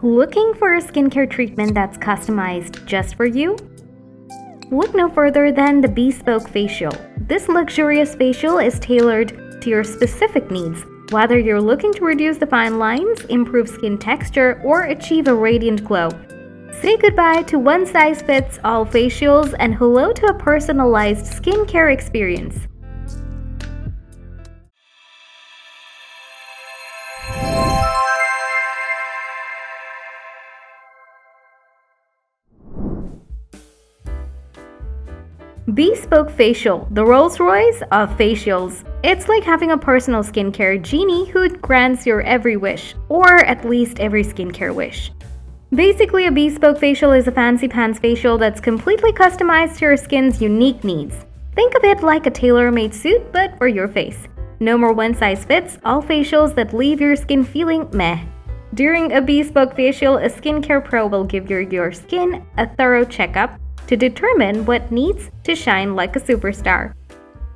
Looking for a skincare treatment that's customized just for you? Look no further than the BESPOKE Facial. This luxurious facial is tailored to your specific needs, whether you're looking to reduce the fine lines, improve skin texture, or achieve a radiant glow. Say goodbye to one-size-fits-all facials and hello to a personalized skincare experience. BESPOKE Facial, the Rolls-Royce of facials. It's like having a personal skincare genie who grants your every wish, or at least every skincare wish. Basically, a BESPOKE Facial is a fancy pants facial that's completely customized to your skin's unique needs. Think of it like a tailor-made suit, but for your face. No more one-size-fits-all facials that leave your skin feeling meh. During a BESPOKE Facial, a skincare pro will give your skin a thorough checkup to determine what needs to shine like a superstar.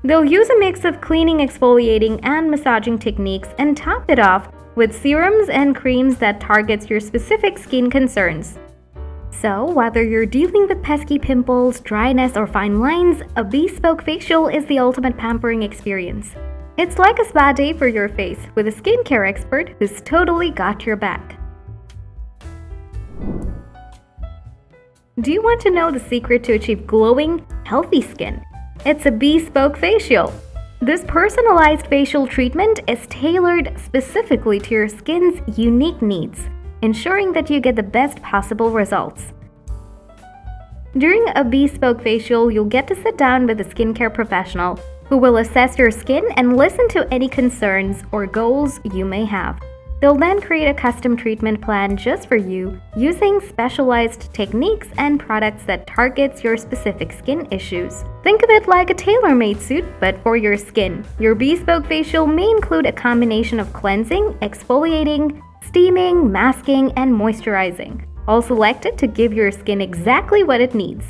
They'll use a mix of cleaning, exfoliating, and massaging techniques and top it off with serums and creams that targets your specific skin concerns. So, whether you're dealing with pesky pimples, dryness, or fine lines, a BESPOKE Facial is the ultimate pampering experience. It's like a spa day for your face with a skincare expert who's totally got your back. Do you want to know the secret to achieve glowing, healthy skin? It's a BESPOKE Facial. This personalized facial treatment is tailored specifically to your skin's unique needs, ensuring that you get the best possible results. During a BESPOKE Facial, you'll get to sit down with a skincare professional who will assess your skin and listen to any concerns or goals you may have. They'll then create a custom treatment plan just for you using specialized techniques and products that targets your specific skin issues. Think of it like a tailor-made suit, but for your skin. Your BESPOKE Facial may include a combination of cleansing, exfoliating, steaming, masking, and moisturizing, all selected to give your skin exactly what it needs.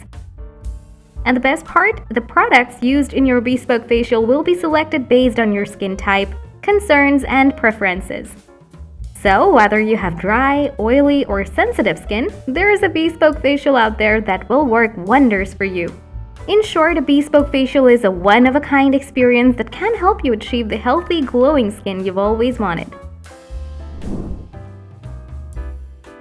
And the best part, the products used in your BESPOKE Facial will be selected based on your skin type, concerns, and preferences. So, whether you have dry, oily, or sensitive skin, there is a BESPOKE Facial out there that will work wonders for you. In short, a BESPOKE Facial is a one-of-a-kind experience that can help you achieve the healthy, glowing skin you've always wanted.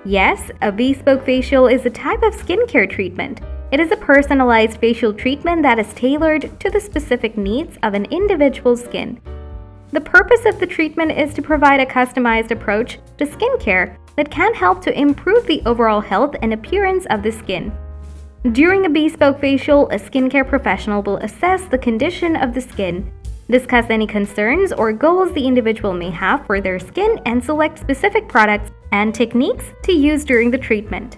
Yes, a BESPOKE Facial is a type of skincare treatment. It is a personalized facial treatment that is tailored to the specific needs of an individual's skin. The purpose of the treatment is to provide a customized approach to skincare that can help to improve the overall health and appearance of the skin. During a BESPOKE Facial, a skincare professional will assess the condition of the skin, discuss any concerns or goals the individual may have for their skin, and select specific products and techniques to use during the treatment.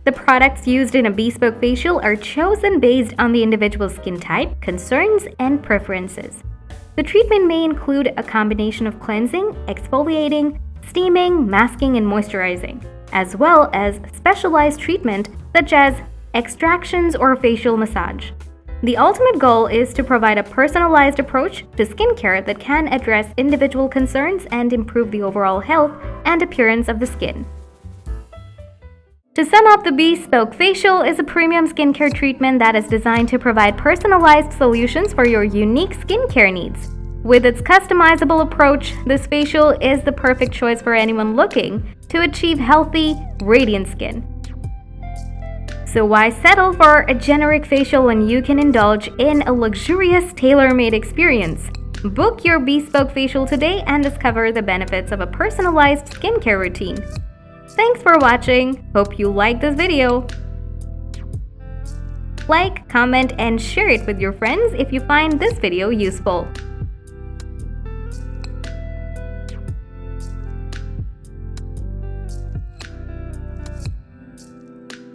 The products used in a BESPOKE Facial are chosen based on the individual's skin type, concerns, and preferences. The treatment may include a combination of cleansing, exfoliating, steaming, masking, and moisturizing, as well as specialized treatment such as extractions or facial massage. The ultimate goal is to provide a personalized approach to skincare that can address individual concerns and improve the overall health and appearance of the skin. To sum up, the BESPOKE Facial is a premium skincare treatment that is designed to provide personalized solutions for your unique skincare needs. With its customizable approach, this facial is the perfect choice for anyone looking to achieve healthy, radiant skin. So why settle for a generic facial when you can indulge in a luxurious tailor-made experience? Book your BESPOKE Facial today and discover the benefits of a personalized skincare routine. Thanks for watching. Hope you liked this video. Like, comment, and share it with your friends if you find this video useful.